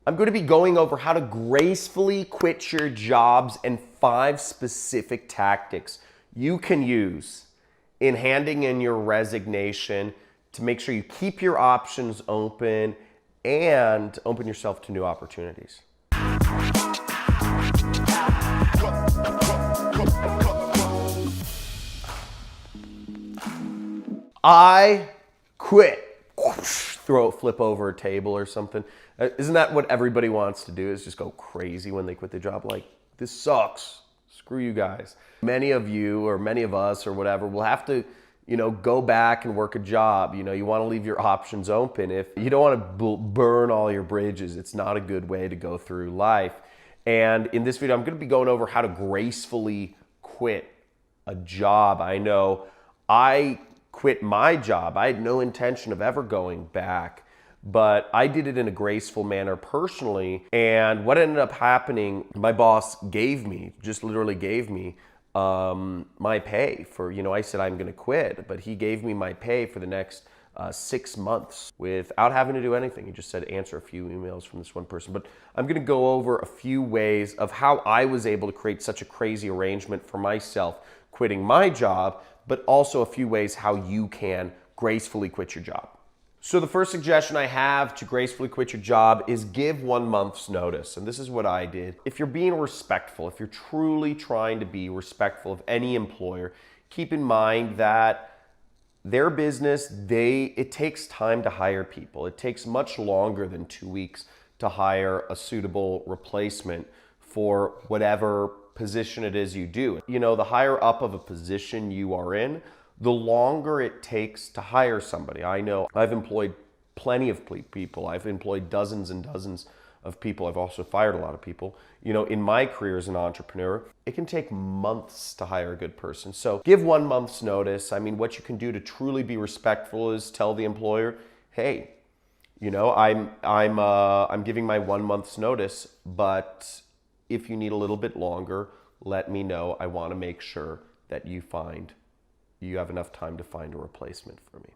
I'm going to be going over how to gracefully quit your jobs and 5 specific tactics you can use in handing in your resignation to make sure you keep your options open and open yourself to new opportunities. I quit. Flip over a table or something. Isn't that what everybody wants to do, is just go crazy when they quit their job? Like, this sucks. Screw you guys. Many of you, or many of us, or whatever, will have to, go back and work a job. You want to leave your options open. If you don't want to burn all your bridges, it's not a good way to go through life. And in this video, I'm going to be going over how to gracefully quit a job. I know I quit my job. I had no intention of ever going back, but I did it in a graceful manner personally. And what ended up happening, my boss just literally gave me my pay for, I said I'm going to quit, but he gave me my pay for the next 6 months without having to do anything. He just said, answer a few emails from this one person. But I'm going to go over a few ways of how I was able to create such a crazy arrangement for myself quitting my job, but also a few ways how you can gracefully quit your job. So the first suggestion I have to gracefully quit your job is give 1 month's notice. And this is what I did. If you're being respectful, if you're truly trying to be respectful of any employer, keep in mind that their business, it takes time to hire people. It takes much longer than 2 weeks to hire a suitable replacement for whatever position it is you do. The higher up of a position you are in, the longer it takes to hire somebody. I know I've employed plenty of people. I've employed dozens and dozens of people. I've also fired a lot of people. In my career as an entrepreneur, it can take months to hire a good person. So give 1 month's notice. I mean, what you can do to truly be respectful is tell the employer, hey, I'm giving my 1 month's notice, but if you need a little bit longer, let me know. I want to make sure that you have enough time to find a replacement for me.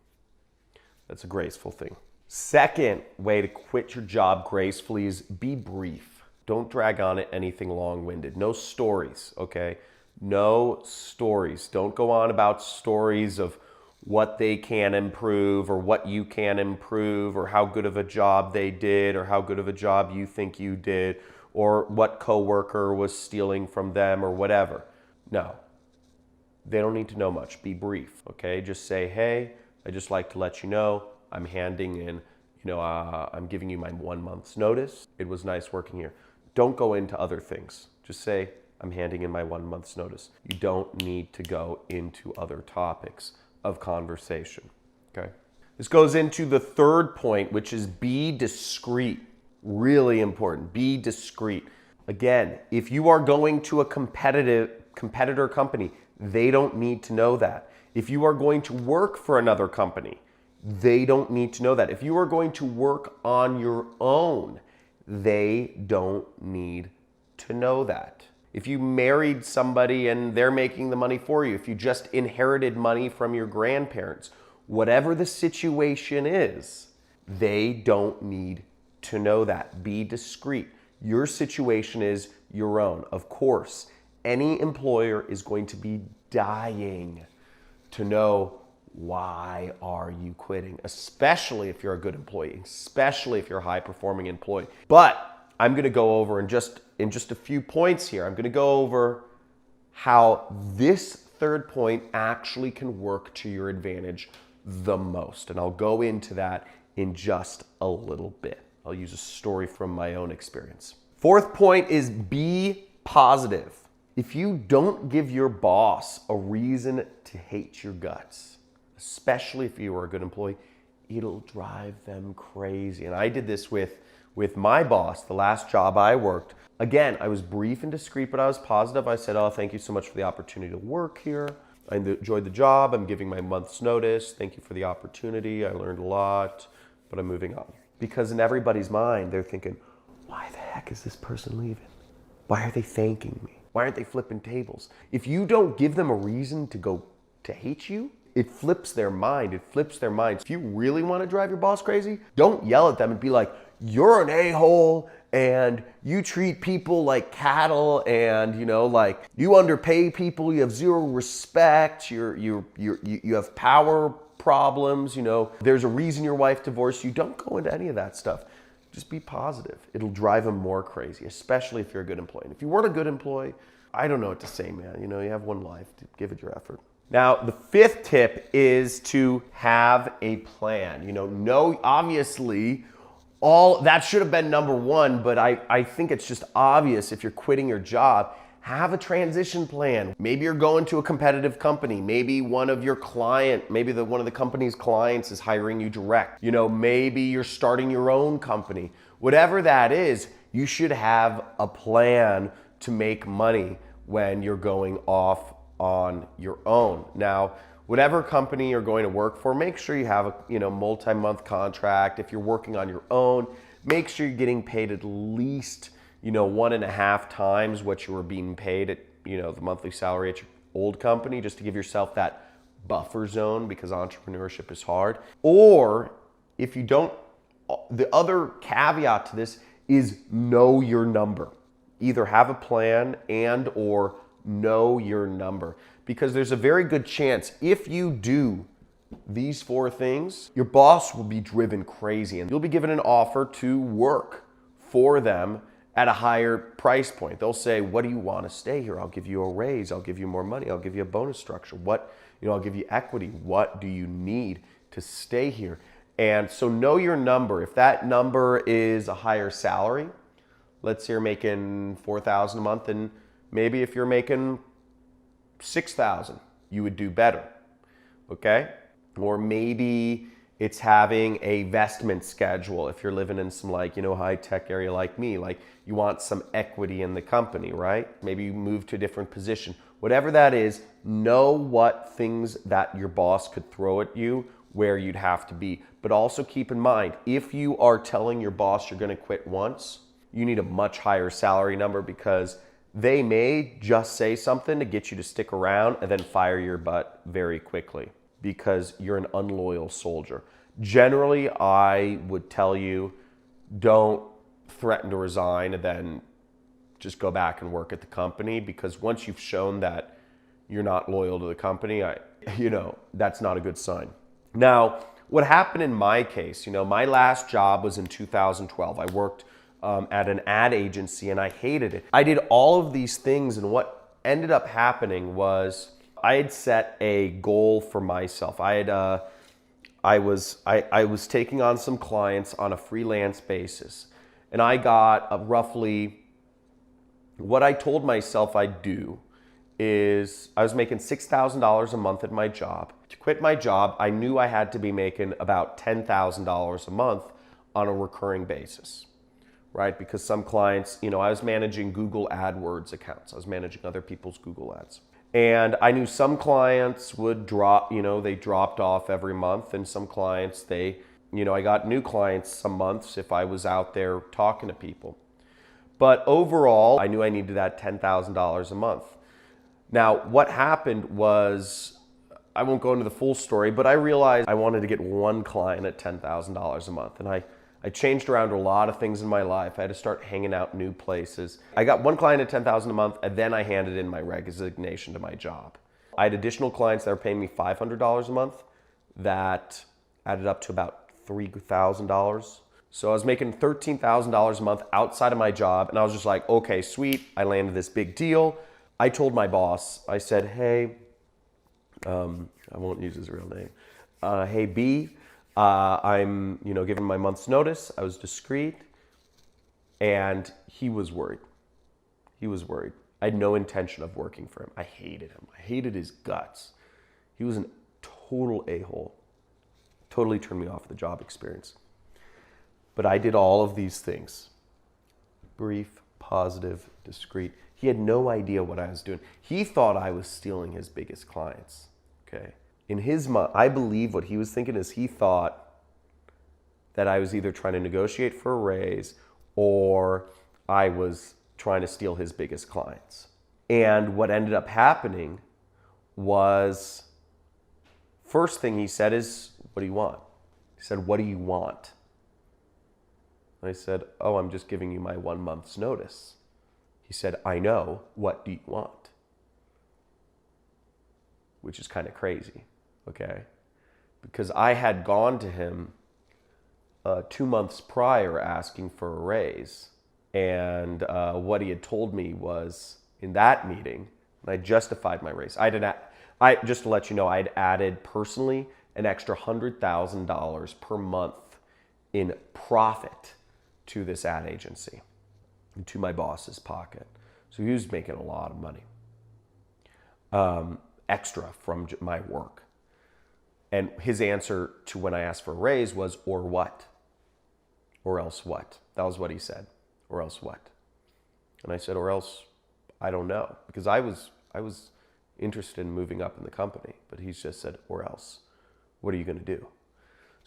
That's a graceful thing. Second way to quit your job gracefully is be brief. Don't drag on it anything long-winded. No stories, okay? No stories. Don't go on about stories of what they can improve or what you can improve or how good of a job they did or how good of a job you think you did or what coworker was stealing from them or whatever. No, they don't need to know much. Be brief, okay? Just say, hey, I just like to let you know I'm handing in, I'm giving you my 1 month's notice. It was nice working here. Don't go into other things. Just say, I'm handing in my 1 month's notice. You don't need to go into other topics of conversation, okay? This goes into the third point, which is be discreet. Really important. Be discreet. Again, if you are going to a competitor company, they don't need to know that. If you are going to work for another company, they don't need to know that. If you are going to work on your own, they don't need to know that. If you married somebody and they're making the money for you, if you just inherited money from your grandparents, whatever the situation is, they don't need to know that. Be discreet. Your situation is your own. Of course, any employer is going to be dying to know why are you quitting, especially if you're a good employee, especially if you're a high-performing employee. But I'm going to go over in just a few points here. I'm going to go over how this third point actually can work to your advantage the most. And I'll go into that in just a little bit. I'll use a story from my own experience. Fourth point is be positive. If you don't give your boss a reason to hate your guts, especially if you are a good employee, it'll drive them crazy. And I did this with my boss, the last job I worked. Again, I was brief and discreet, but I was positive. I said, oh, thank you so much for the opportunity to work here. I enjoyed the job. I'm giving my month's notice. Thank you for the opportunity. I learned a lot, but I'm moving on. Because in everybody's mind, they're thinking, why the heck is this person leaving? Why are they thanking me? Why aren't they flipping tables? If you don't give them a reason to hate you, it flips their mind. It flips their minds. If you really want to drive your boss crazy, don't yell at them and be like, you're an a-hole and you treat people like cattle, and like you underpay people, you have zero respect, you have power problems, there's a reason your wife divorced you. Don't go into any of that stuff. Just be positive. It'll drive them more crazy, especially if you're a good employee. And if you weren't a good employee, I don't know what to say, man. You have one life. Give it your effort. Now, the fifth tip is to have a plan. Obviously, all that should have been number one, but I think it's just obvious if you're quitting your job, have a transition plan. Maybe you're going to a competitive company. Maybe one of your one of the company's clients is hiring you direct. Maybe you're starting your own company. Whatever that is, you should have a plan to make money when you're going off on your own. Now, whatever company you're going to work for, make sure you have a multi-month contract. If you're working on your own, make sure you're getting paid at least 1.5 times what you were being paid at the monthly salary at your old company, just to give yourself that buffer zone, because entrepreneurship is hard. Or if you don't, the other caveat to this is know your number. Either have a plan and or know your number, because there's a very good chance if you do these 4 things, your boss will be driven crazy and you'll be given an offer to work for them at a higher price point. They'll say, what do you want to stay here? I'll give you a raise. I'll give you more money. I'll give you a bonus structure. I'll give you equity. What do you need to stay here? And so know your number. If that number is a higher salary, let's say you're making $4,000 a month, and maybe if you're making $6,000, you would do better, okay? Or maybe it's having a vestment schedule. If you're living in some high-tech area like me, you want some equity in the company, right? Maybe you move to a different position. Whatever that is, know what things that your boss could throw at you, where you'd have to be. But also keep in mind, if you are telling your boss you're gonna quit once, you need a much higher salary number, because they may just say something to get you to stick around and then fire your butt very quickly because you're an unloyal soldier. Generally, I would tell you, don't threaten to resign and then just go back and work at the company, because once you've shown that you're not loyal to the company, that's not a good sign. Now, what happened in my case, my last job was in 2012. I worked at an ad agency and I hated it. I did all of these things, and what ended up happening was I had set a goal for myself. I was taking on some clients on a freelance basis, and I got roughly, what I told myself I'd do is I was making $6,000 a month at my job. To quit my job, I knew I had to be making about $10,000 a month on a recurring basis, right? Because some clients, I was managing Google AdWords accounts. I was managing other people's Google ads. And I knew some clients would drop, they dropped off every month, and some clients, I got new clients some months if I was out there talking to people. But overall, I knew I needed that $10,000 a month. Now, what happened was, I won't go into the full story, but I realized I wanted to get one client at $10,000 a month. And I changed around a lot of things in my life. I had to start hanging out new places. I got one client at $10,000 a month, and then I handed in my resignation to my job. I had additional clients that were paying me $500 a month. That added up to about $3,000. So I was making $13,000 a month outside of my job, and I was just like, okay, sweet. I landed this big deal. I told my boss, I said, hey, I won't use his real name. Hey, B, I'm, giving my month's notice. I was discreet, and he was worried. He was worried. I had no intention of working for him. I hated him. I hated his guts. He was a total a-hole. Totally turned me off the job experience. But I did all of these things. Brief, positive, discreet. He had no idea what I was doing. He thought I was stealing his biggest clients, okay? In his mind, I believe what he was thinking is he thought that I was either trying to negotiate for a raise or I was trying to steal his biggest clients. And what ended up happening was, first thing he said is, what do you want? He said, what do you want? And I said, oh, I'm just giving you my 1 month's notice. He said, I know. What do you want? Which is kind of crazy, okay? Because I had gone to him 2 months prior asking for a raise. And what he had told me was in that meeting, and I justified my raise. Just to let you know, I'd added personally an extra $100,000 per month in profit to this ad agency, to my boss's pocket. So he was making a lot of money, extra from my work. And his answer to when I asked for a raise was, or what? Or else what? That was what he said. Or else what? And I said, or else I don't know. Because I was interested in moving up in the company. But he just said, or else. What are you going to do?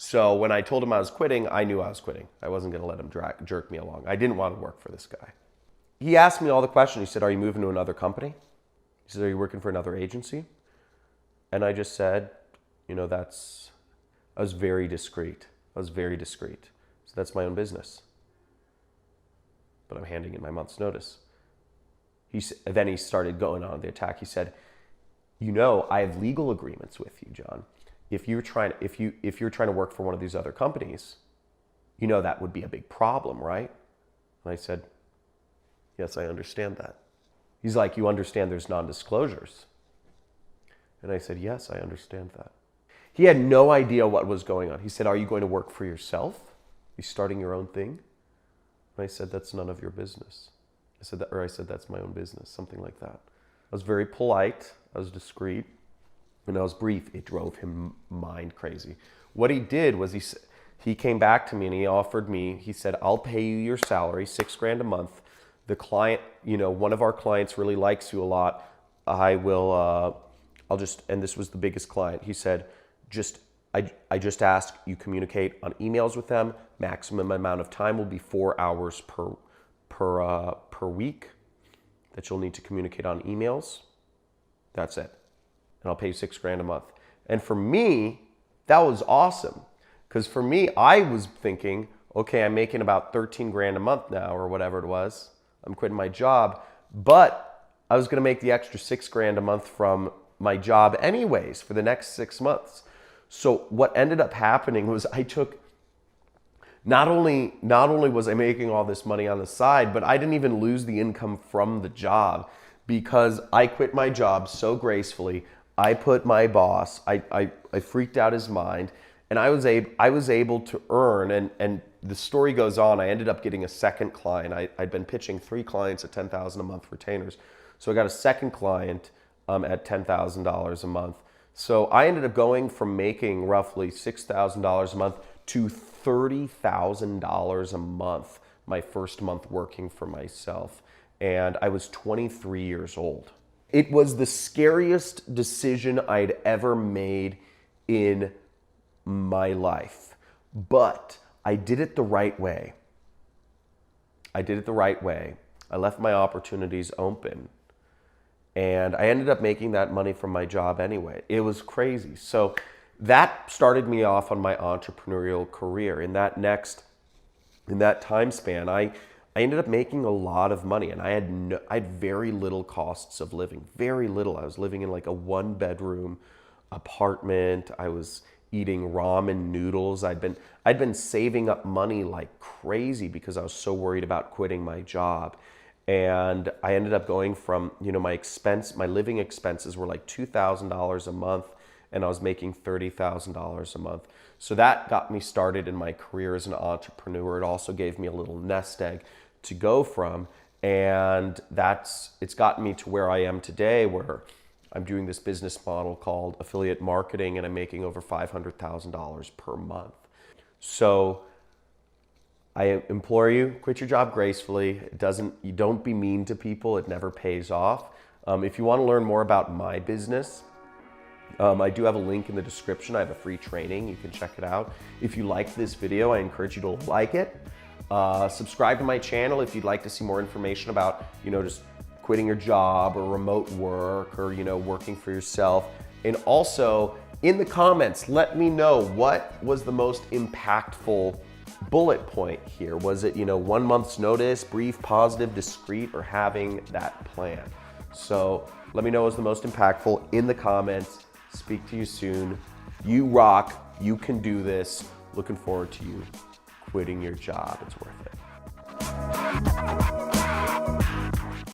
So when I told him I was quitting, I knew I was quitting. I wasn't going to let him jerk me along. I didn't want to work for this guy. He asked me all the questions. He said, are you moving to another company? He said, are you working for another agency? And I just said, I was very discreet. So that's my own business. But I'm handing in my month's notice. Then he started going on the attack. He said, I have legal agreements with you, John. If you're trying to work for one of these other companies, that would be a big problem, right? And I said, yes, I understand that. He's like, you understand there's non-disclosures? And I said, yes, I understand that. He had no idea what was going on. He said, are you going to work for yourself? Are you starting your own thing? And I said, that's none of your business. I said, that's my own business, something like that. I was very polite. I was discreet. And I was brief. It drove him mind crazy. What he did was he came back to me and he offered me, he said, I'll pay you your salary, $6,000 a month. The client, one of our clients really likes you a lot. And this was the biggest client. He said, I just ask you communicate on emails with them. Maximum amount of time will be 4 hours per week that you'll need to communicate on emails. That's it. And I'll pay you $6,000 a month. And for me, that was awesome. Because for me, I was thinking, okay, I'm making about $13,000 a month now or whatever it was. I'm quitting my job, but I was going to make the extra $6,000 a month from my job anyways for the next 6 months. So what ended up happening was I took, not only was I making all this money on the side, but I didn't even lose the income from the job because I quit my job so gracefully. I put my boss, I freaked out his mind, and I was able to earn, and the story goes on, I ended up getting a second client. I'd been pitching 3 clients at $10,000 a month retainers. So I got a second client at $10,000 a month. So I ended up going from making roughly $6,000 a month to $30,000 a month my first month working for myself. And I was 23 years old. It was the scariest decision I'd ever made in my life. But I did it the right way. I left my opportunities open. And I ended up making that money from my job anyway. It was crazy. So that started me off on my entrepreneurial career. In that time span, I ended up making a lot of money, and I had very little costs of living. Very little. I was living in like a 1-bedroom apartment. I was eating ramen noodles. I'd been saving up money like crazy because I was so worried about quitting my job. And I ended up going from, my living expenses were like $2,000 a month, and I was making $30,000 a month. So that got me started in my career as an entrepreneur. It also gave me a little nest egg to go from, and it's gotten me to where I am today, where I'm doing this business model called affiliate marketing, and I'm making over $500,000 per month. So I implore you, quit your job gracefully. You don't be mean to people. It never pays off. If you want to learn more about my business, I do have a link in the description. I have a free training. You can check it out. If you liked this video, I encourage you to like it. Subscribe to my channel if you'd like to see more information about, just quitting your job or remote work or, working for yourself. And also in the comments, let me know what was the most impactful bullet point here. Was it, 1 month's notice, brief, positive, discreet, or having that plan? So let me know what's the most impactful in the comments. Speak to you soon. You rock. You can do this. Looking forward to you quitting your job. It's worth it.